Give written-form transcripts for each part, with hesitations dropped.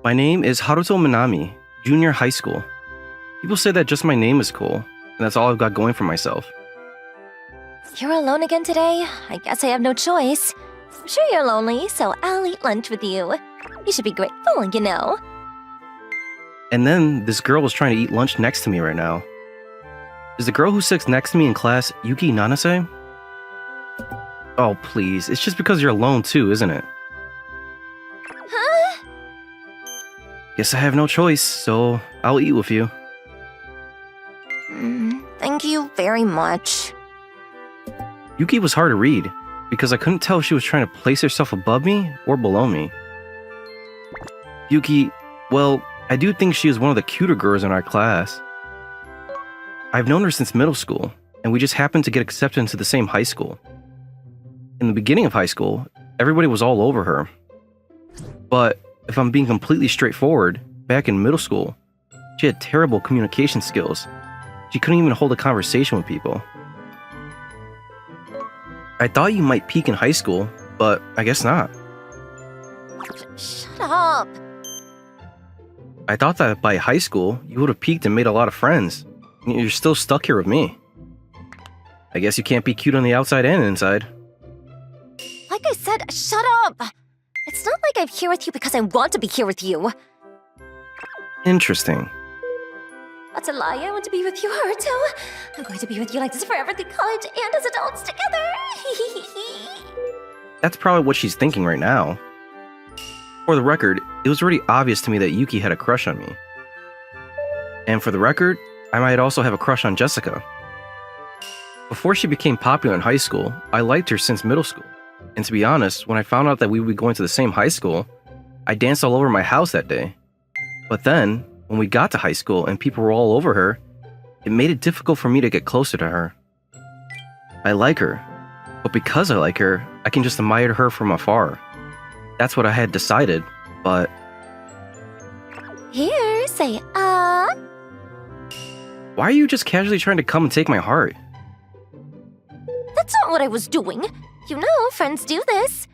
My name is Haruto Minami, junior high school. People say that just my name is cool, and that's all I've got going for myself. You're alone again today? I guess I have no choice. I'm sure you're lonely, so I'll eat lunch with you. You should be grateful, you know. And then this girl was trying to eat lunch next to me right now. Is the girl who sits next to me in class Yuki Nanase? Oh, please. It's just because you're alone too, isn't it? Huh? Guess I have no choice, so I'll eat with you. Thank you very much. Yuki was hard to read, because I couldn't tell if she was trying to place herself above me or below me. Yuki, well, I do think she is one of the cuter girls in our class. I've known her since middle school, and we just happened to get accepted into the same high school. In the beginning of high school, everybody was all over her. But if I'm being completely straightforward, back in middle school, she had terrible communication skills. She couldn't even hold a conversation with people. I thought you might peak in high school, but I guess not. Shut up. I thought that by high school, you would have peaked and made a lot of friends. You're still stuck here with me. I guess you can't be cute on the outside and inside. Like I said, shut up. It's not like I'm here with you because I want to be here with you. Interesting. That's a lie. I want to be with you, Haruto. I'm going to be with you like this forever through college and as adults together. That's probably what she's thinking right now. For the record, it was already obvious to me that Yuki had a crush on me. And for the record, I might also have a crush on Jessica. Before she became popular in high school, I liked her since middle school. And to be honest, when I found out that we would be going to the same high school, I danced all over my house that day. But then, when we got to high school and people were all over her, it made it difficult for me to get closer to her. I like her, but because I like her, I can just admire her from afar. That's what I had decided, but... Here, say Why are you just casually trying to come and take my heart? That's not what I was doing. You know, friends do this.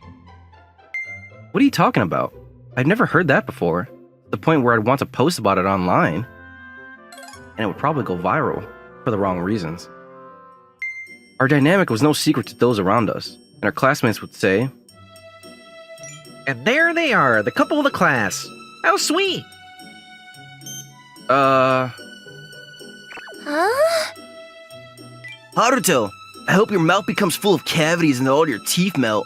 What are you talking about? I've never heard that before. The point where I'd want to post about it online. And it would probably go viral, for the wrong reasons. Our dynamic was no secret to those around us, and our classmates would say, And there they are, the couple of the class. How sweet! Huh? Haruto, I hope your mouth becomes full of cavities and all your teeth melt.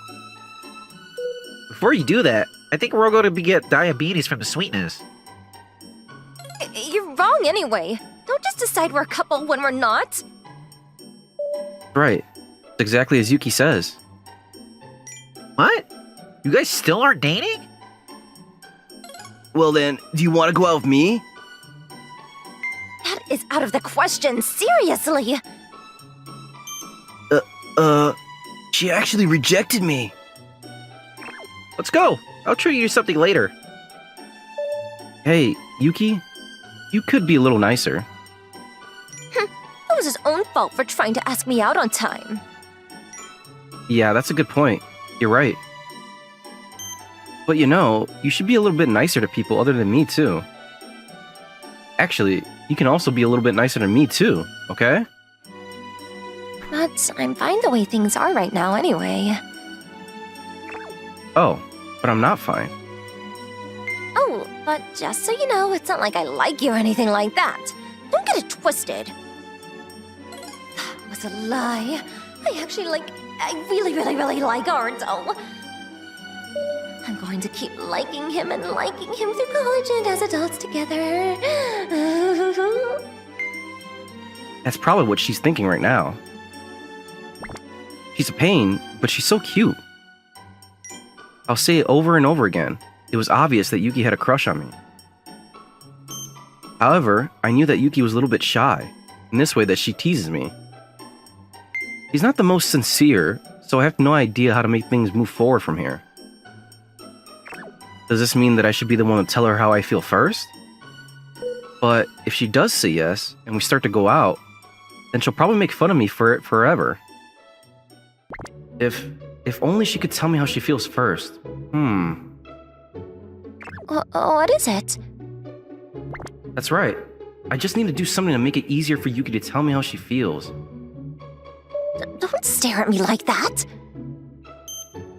Before you do that, I think we're all going to get diabetes from the sweetness. You're wrong anyway. Don't just decide we're a couple when we're not. right, it's exactly as Yuki says. What? You guys still aren't dating? Well then, do you want to go out with me? That is out of the question, seriously. She actually rejected me. Let's go. I'll treat you to something later. Hey, Yuki, you could be a little nicer. It was his own fault for trying to ask me out on time. Yeah, that's a good point. You're right. But you know, you should be a little bit nicer to people other than me too. Actually, you can also be a little bit nicer to me too, okay? But I'm fine the way things are right now anyway. Oh, but I'm not fine. Oh, but just so you know, it's not like I like you or anything like that. Don't get it twisted. That was a lie. I really like Ardo. I'm going to keep liking him and liking him through college and as adults together. That's probably what she's thinking right now. She's a pain, but she's so cute. I'll say it over and over again. It was obvious that Yuki had a crush on me. However, I knew that Yuki was a little bit shy, in this way that she teases me. He's not the most sincere, so I have no idea how to make things move forward from here. Does this mean that I should be the one to tell her how I feel first? But if she does say yes, and we start to go out, then she'll probably make fun of me for it forever. If only she could tell me how she feels first. What is it? That's right. I just need to do something to make it easier for Yuki to tell me how she feels. Don't stare at me like that.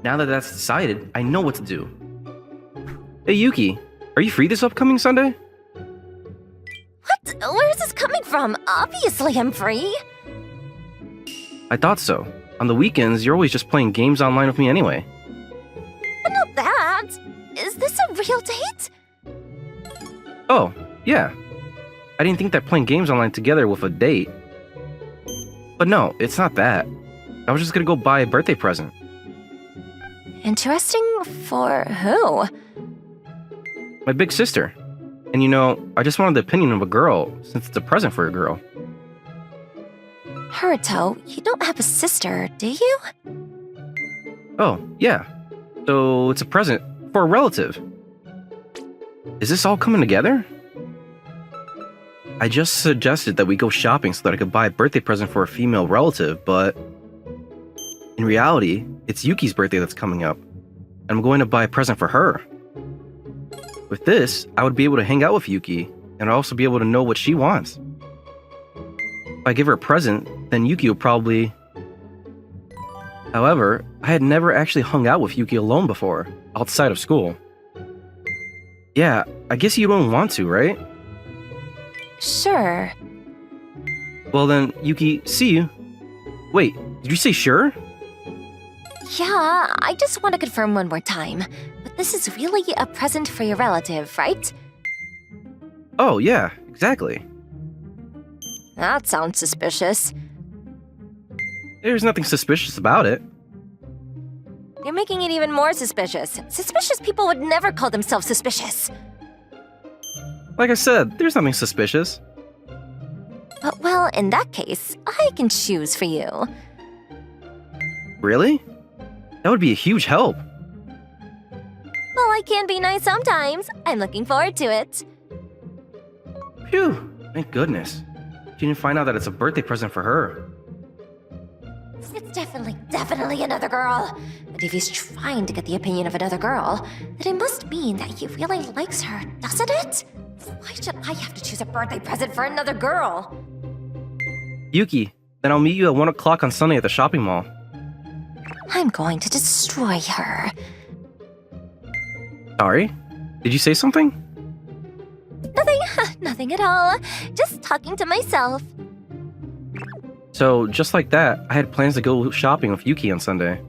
Now that that's decided, I know what to do. Hey Yuki, are you free this upcoming Sunday? What? Where is this coming from? Obviously I'm free. I thought so. On the weekends, you're always just playing games online with me anyway. But not that. Is this a real date? Oh, yeah. I didn't think that playing games online together with a date. But no, it's not that. I was just gonna go buy a birthday present. Interesting for who? My big sister. And you know, I just wanted the opinion of a girl, since it's a present for a girl. Haruto, you don't have a sister, do you? Oh, yeah. So it's a present for a relative. Is this all coming together? I just suggested that we go shopping so that I could buy a birthday present for a female relative, but in reality, it's Yuki's birthday that's coming up, and I'm going to buy a present for her. With this, I would be able to hang out with Yuki, and I'd also be able to know what she wants. If I give her a present, then Yuki will probably... However, I had never actually hung out with Yuki alone before, outside of school. Yeah, I guess you don't want to, right? Sure. Well then, Yuki, see you. Wait, did you say sure? Yeah, I just want to confirm one more time. But this is really a present for your relative, right? Oh, yeah, exactly. That sounds suspicious. There's nothing suspicious about it. You're making it even more suspicious. Suspicious people would never call themselves suspicious. Like I said, there's nothing suspicious. But well, in that case, I can choose for you. Really? That would be a huge help. Well, I can be nice sometimes. I'm looking forward to it. Phew, thank goodness. She didn't find out that it's a birthday present for her. It's definitely another girl. And if he's trying to get the opinion of another girl, then it must mean that he really likes her, doesn't it? Why should I have to choose a birthday present for another girl? Yuki, then I'll meet you at 1 o'clock on Sunday at the shopping mall. I'm going to destroy her. Sorry? Did you say something? Nothing at all. Just talking to myself. So, just like that, I had plans to go shopping with Yuki on Sunday.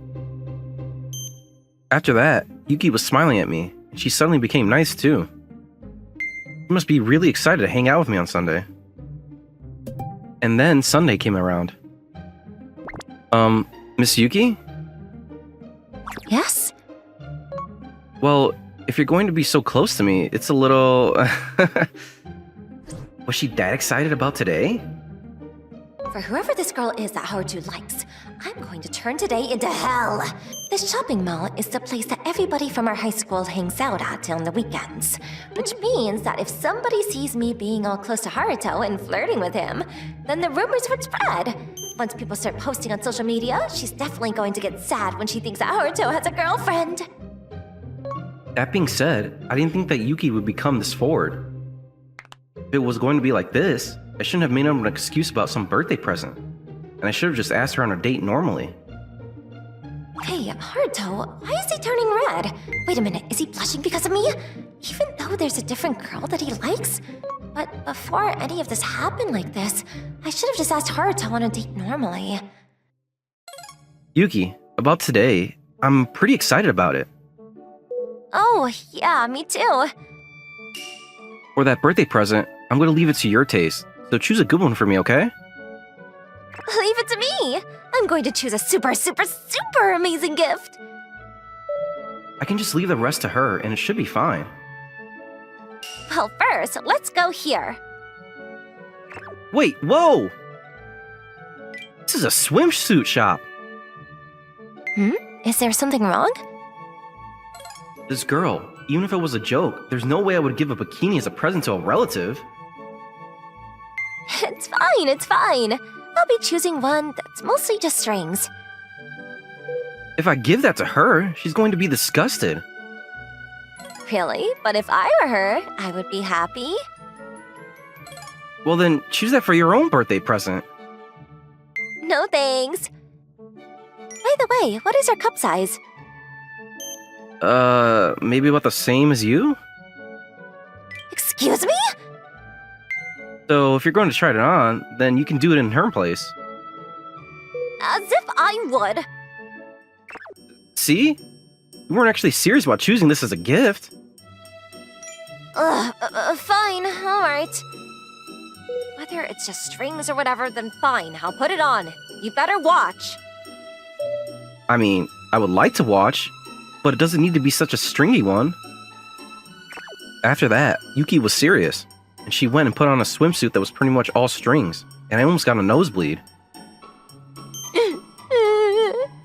After that, Yuki was smiling at me, and she suddenly became nice too. She must be really excited to hang out with me on Sunday. And then Sunday came around. Miss Yuki? Yes? Well, if you're going to be so close to me, it's a little... Was she that excited about today? For whoever this girl is that Haruto likes, I'm going to turn today into hell. This shopping mall is the place that everybody from our high school hangs out at on the weekends. Which means that if somebody sees me being all close to Haruto and flirting with him, then the rumors would spread. Once people start posting on social media, she's definitely going to get sad when she thinks that Haruto has a girlfriend. That being said, I didn't think that Yuki would become this forward. If it was going to be like this, I shouldn't have made up an excuse about some birthday present. And I should have just asked her on a date normally. Hey, Haruto, why is he turning red? Wait a minute, is he blushing because of me? Even though there's a different girl that he likes? But before any of this happened like this, I should have just asked Haruto on a date normally. Yuki, about today, I'm pretty excited about it. Oh, yeah, me too. For that birthday present, I'm going to leave it to your taste. So choose a good one for me, okay? Leave it to me. I'm going to choose a super amazing gift. I can just leave the rest to her and it should be fine. Well, first, let's go here. Wait, whoa! This is a swimsuit shop. Is there something wrong? This girl, even if it was a joke, there's no way I would give a bikini as a present to a relative. It's fine. I'll be choosing one that's mostly just strings. If I give that to her, she's going to be disgusted. really, but if I were her, I would be happy. Well then, choose that for your own birthday present. No thanks. By the way, what is your cup size? Maybe about the same as you? Excuse me? So if you're going to try it on, then you can do it in her place. As if I would. See? You weren't actually serious about choosing this as a gift. Fine, alright. Whether it's just strings or whatever, then fine, I'll put it on. You better watch. I mean, I would like to watch, but it doesn't need to be such a stringy one. After that, Yuki was serious, and she went and put on a swimsuit that was pretty much all strings, and I almost got a nosebleed.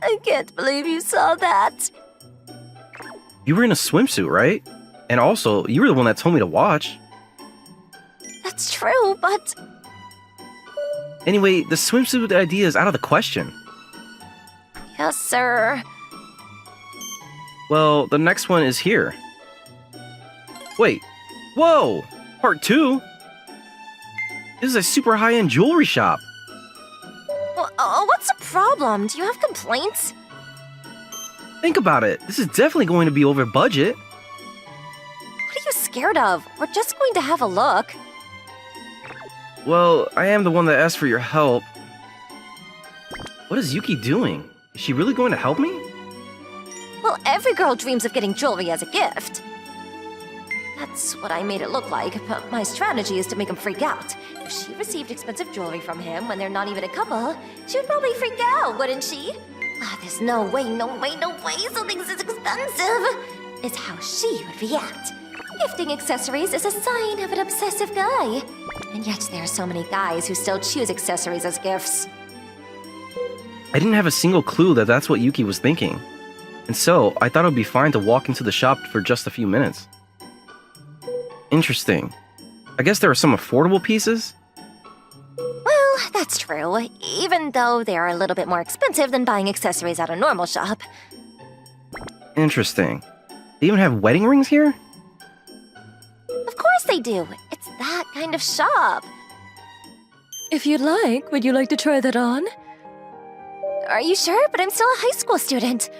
I can't believe you saw that. You were in a swimsuit, right? And also, you were the one that told me to watch. That's true, but... Anyway, the swimsuit idea is out of the question. Yes, sir. Well, the next one is here. Wait. Whoa! Part 2? This is a super high-end jewelry shop. What's the problem? Do you have complaints? Think about it. This is definitely going to be over budget. What are you scared of? We're just going to have a look. Well, I am the one that asked for your help. What is Yuki doing? Is she really going to help me? Well, every girl dreams of getting jewelry as a gift. That's what I made it look like, but my strategy is to make him freak out. If she received expensive jewelry from him when they're not even a couple, she would probably freak out, wouldn't she? There's no way something this expensive is how she would react. Gifting accessories is a sign of an obsessive guy. And yet there are so many guys who still choose accessories as gifts. I didn't have a single clue that that's what Yuki was thinking. And so, I thought it would be fine to walk into the shop for just a few minutes. Interesting. I guess there are some affordable pieces? Well, that's true, even though they are a little bit more expensive than buying accessories at a normal shop. Interesting. They even have wedding rings here? Of course they do. It's that kind of shop. If you'd like, would you like to try that on? Are you sure? But I'm still a high school student.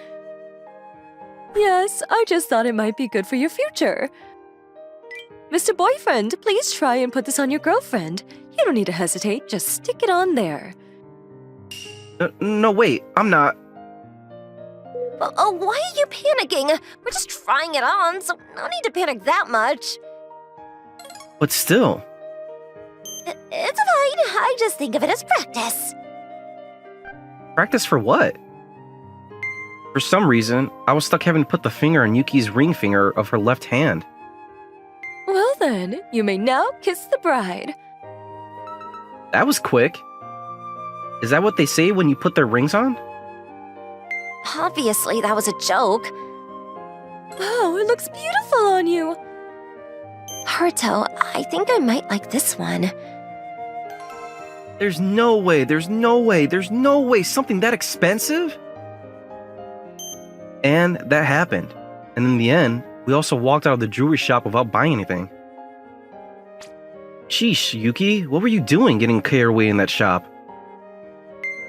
Yes, I just thought it might be good for your future. Mr. Boyfriend, please try and put this on your girlfriend. You don't need to hesitate, just stick it on there. No, wait, I'm not. Why are you panicking? We're just trying it on, so no need to panic that much. But still. It's fine. I just think of it as practice. Practice for what? For some reason, I was stuck having to put the finger on Yuki's ring finger of her left hand. Well then, you may now kiss the bride. That was quick. Is that what they say when you put their rings on? Obviously, that was a joke. Wow, it looks beautiful on you. Haruto, I think I might like this one. There's no way something that expensive? And that happened. And in the end, we also walked out of the jewelry shop without buying anything. Sheesh, Yuki, what were you doing getting carried away in that shop?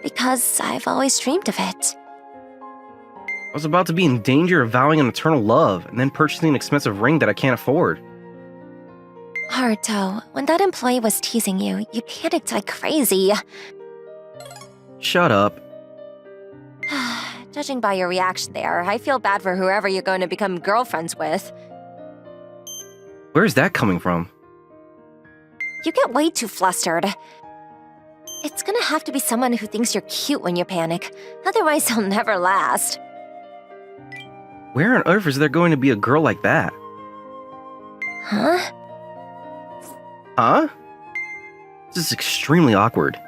Because I've always dreamed of it. I was about to be in danger of vowing an eternal love and then purchasing an expensive ring that I can't afford. Haruto, when that employee was teasing you, you panicked like crazy. Shut up. Judging by your reaction there, I feel bad for whoever you're going to become girlfriends with. Where's that coming from? You get way too flustered. It's gonna have to be someone who thinks you're cute when you panic. Otherwise, they'll never last. Where on earth is there going to be a girl like that? Huh? Huh? This is extremely awkward.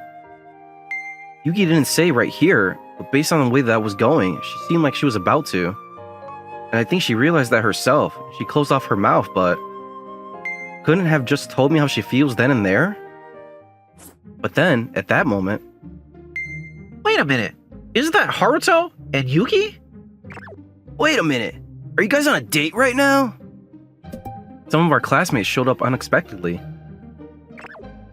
Yuki didn't say right here, but based on the way that was going, she seemed like she was about to. And I think she realized that herself. She closed off her mouth, but couldn't have just told me how she feels then and there? But then, at that moment... Wait a minute. Isn't that Haruto and Yuki? Wait a minute. Are you guys on a date right now? some of our classmates showed up unexpectedly.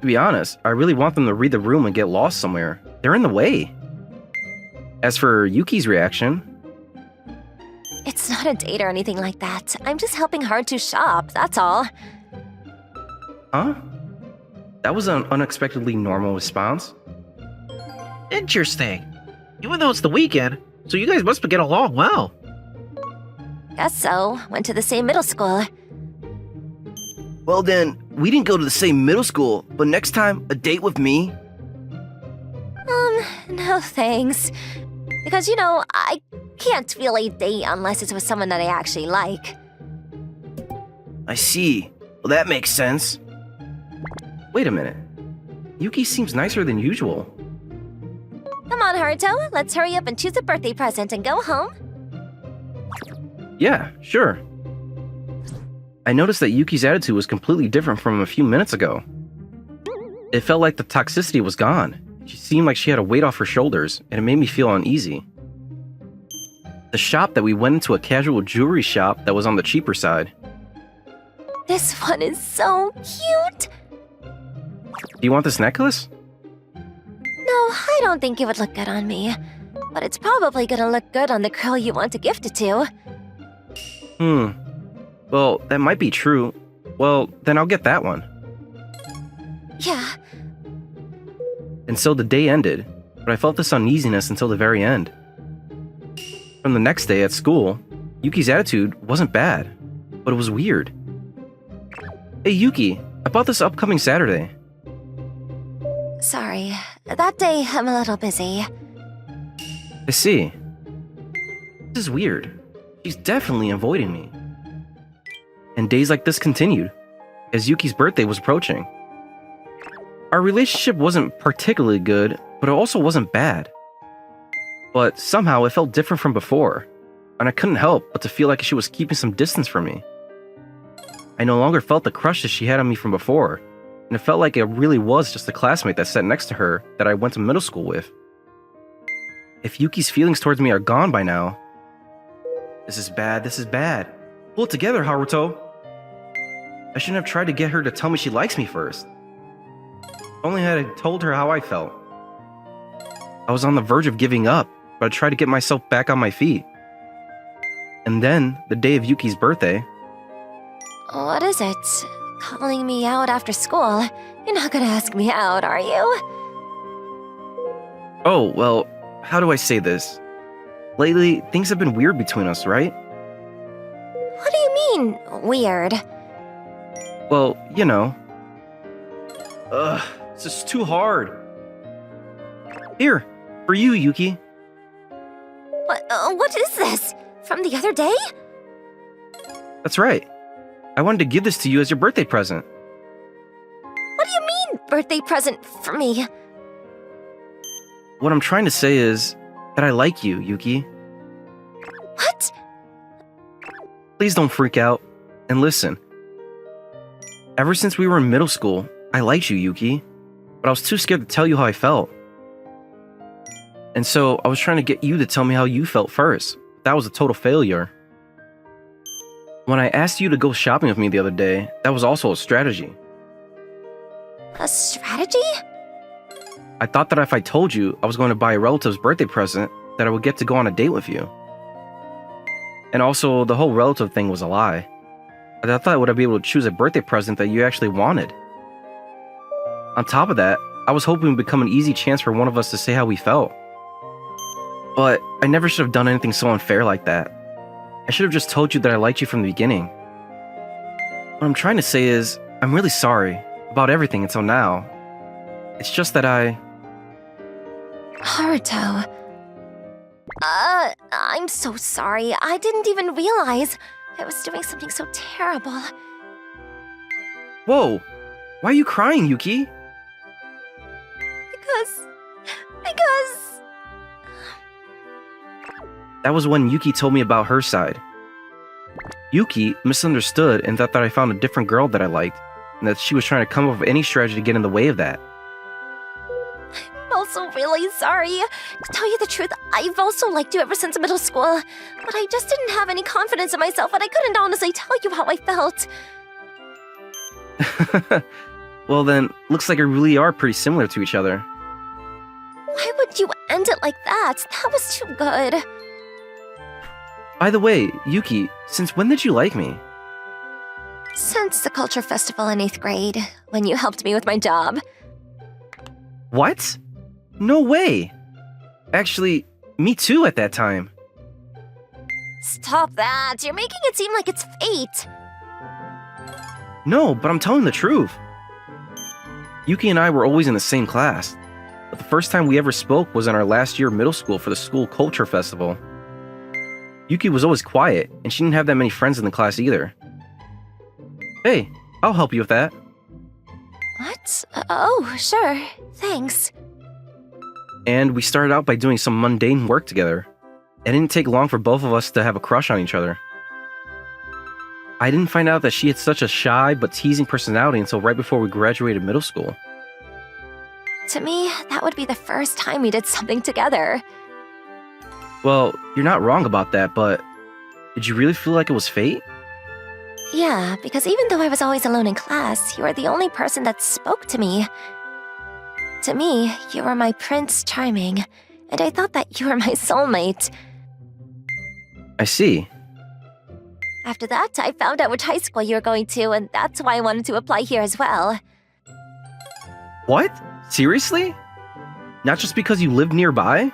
To be honest, I really want them to read the room and get lost somewhere. They're in the way. As for Yuki's reaction, It's not a date or anything like that. I'm just helping her to shop, that's all. huh? That was an unexpectedly normal response. Interesting. Even though it's the weekend, so you guys must get along well. Guess so. Went to the same middle school. Well then, we didn't go to the same middle school, but next time, a date with me? No thanks. Because, you know, I can't really date unless it's with someone that I actually like. I see. Well, that makes sense. Wait a minute. Yuki seems nicer than usual. Come on, Haruto. Let's hurry up and choose a birthday present and go home. Yeah, sure. I noticed that Yuki's attitude was completely different from a few minutes ago. It felt like the toxicity was gone. She seemed like she had a weight off her shoulders, and it made me feel uneasy. The shop that we went into, a casual jewelry shop that was on the cheaper side. This one is so cute. Do you want this necklace? No, I don't think it would look good on me. But it's probably gonna look good on the girl you want to gift it to. Well, that might be true. Well, then I'll get that one. Yeah, And so the day ended, but I felt this uneasiness until the very end. From the next day at school, Yuki's attitude wasn't bad, but it was weird. Hey Yuki, I bought this upcoming Saturday. sorry. That day, I'm a little busy. I see. This is weird. She's definitely avoiding me. And days like this continued, as Yuki's birthday was approaching. Our relationship wasn't particularly good, but it also wasn't bad. But somehow it felt different from before, and I couldn't help but to feel like she was keeping some distance from me. I no longer felt the crush that she had on me from before, and it felt like it really was just a classmate that sat next to her that I went to middle school with. If Yuki's feelings towards me are gone by now, this is bad, this is bad. Pull it together, Haruto. I shouldn't have tried to get her to tell me she likes me first. Only had I told her how I felt. I was on the verge of giving up, but I tried to get myself back on my feet. And then, the day of Yuki's birthday, What is it? Calling me out after school? You're not gonna ask me out, are you? oh, well, how do I say this? Lately, things have been weird between us, right? What do you mean, weird? Well, you know. Ugh, this is too hard. Here, for you, Yuki. What is this? From the other day? That's right. I wanted to give this to you as your birthday present. What do you mean, birthday present for me? What I'm trying to say is that I like you, Yuki. What? Please don't freak out. And listen. Ever since we were in middle school, I liked you, Yuki. But I was too scared to tell you how I felt. And so I was trying to get you to tell me how you felt first. That was a total failure. When I asked you to go shopping with me the other day, that was also a strategy. A strategy? I thought that if I told you I was going to buy a relative's birthday present, that I would get to go on a date with you. And also, the whole relative thing was a lie. I thought I would be able to choose a birthday present that you actually wanted. On top of that, I was hoping it would become an easy chance for one of us to say how we felt. But I never should have done anything so unfair like that. I should have just told you that I liked you from the beginning. What I'm trying to say is, I'm really sorry about everything until now. It's just that Haruto. I'm so sorry. I didn't even realize I was doing something so terrible. Whoa! Why are you crying, Yuki? Because... That was when Yuki told me about her side. Yuki misunderstood and thought that I found a different girl that I liked, and that she was trying to come up with any strategy to get in the way of that. I'm also really sorry. To tell you the truth, I've also liked you ever since middle school, but I just didn't have any confidence in myself and I couldn't honestly tell you how I felt. Well then, looks like we really are pretty similar to each other. Why would you end it like that? That was too good. By the way, Yuki, since when did you like me? Since the culture festival in 8th grade, when you helped me with my job. What? No way! Actually, me too at that time. Stop that! You're making it seem like it's fate! No, but I'm telling the truth. Yuki and I were always in the same class, but the first time we ever spoke was in our last year of middle school for the school culture festival. Yuki was always quiet, and she didn't have that many friends in the class either. Hey, I'll help you with that. What? Oh, sure. Thanks. And we started out by doing some mundane work together. It didn't take long for both of us to have a crush on each other. I didn't find out that she had such a shy but teasing personality until right before we graduated middle school. To me, that would be the first time we did something together. Well, you're not wrong about that, but did you really feel like it was fate? Yeah, because even though I was always alone in class, you were the only person that spoke to me. To me, you were my Prince Charming, and I thought that you were my soulmate. I see. After that, I found out which high school you were going to, and that's why I wanted to apply here as well. What? Seriously? Not just because you lived nearby?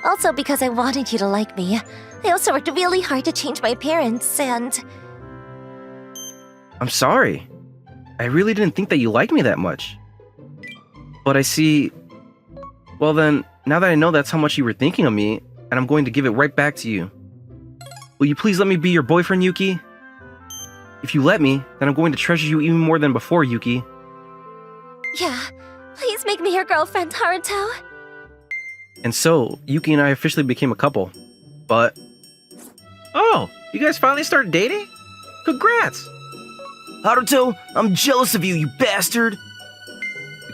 Also because I wanted you to like me. I also worked really hard to change my appearance, and... I'm sorry. I really didn't think that you liked me that much. But I see... Well then, now that I know that's how much you were thinking of me, and I'm going to give it right back to you. Will you please let me be your boyfriend, Yuki? If you let me, then I'm going to treasure you even more than before, Yuki. Yeah, please make me your girlfriend, Haruto. And so, Yuki and I officially became a couple. But Oh, you guys finally started dating? Congrats! Haruto, I'm jealous of you, you bastard!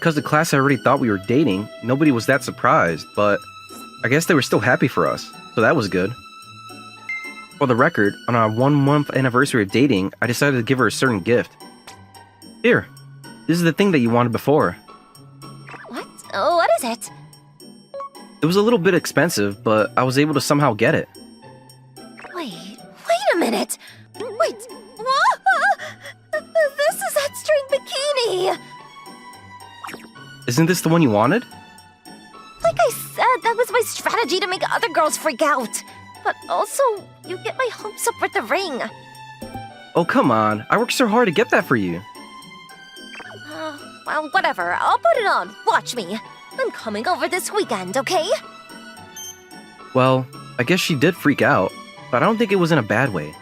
because the class already thought we were dating, nobody was that surprised, but I guess they were still happy for us, so that was good. For the record, on our 1-month anniversary of dating, I decided to give her a certain gift. Here, this is the thing that you wanted before. What? Oh, what is it? It was a little bit expensive, but I was able to somehow get it. Wait a minute! Wait! Whoa! This is that string bikini! Isn't this the one you wanted? Like I said, that was my strategy to make other girls freak out. But also, you get my hopes up with the ring. Oh, come on. I worked so hard to get that for you. Well, whatever. I'll put it on. Watch me. I'm coming over this weekend, okay? Well, I guess she did freak out, but I don't think it was in a bad way.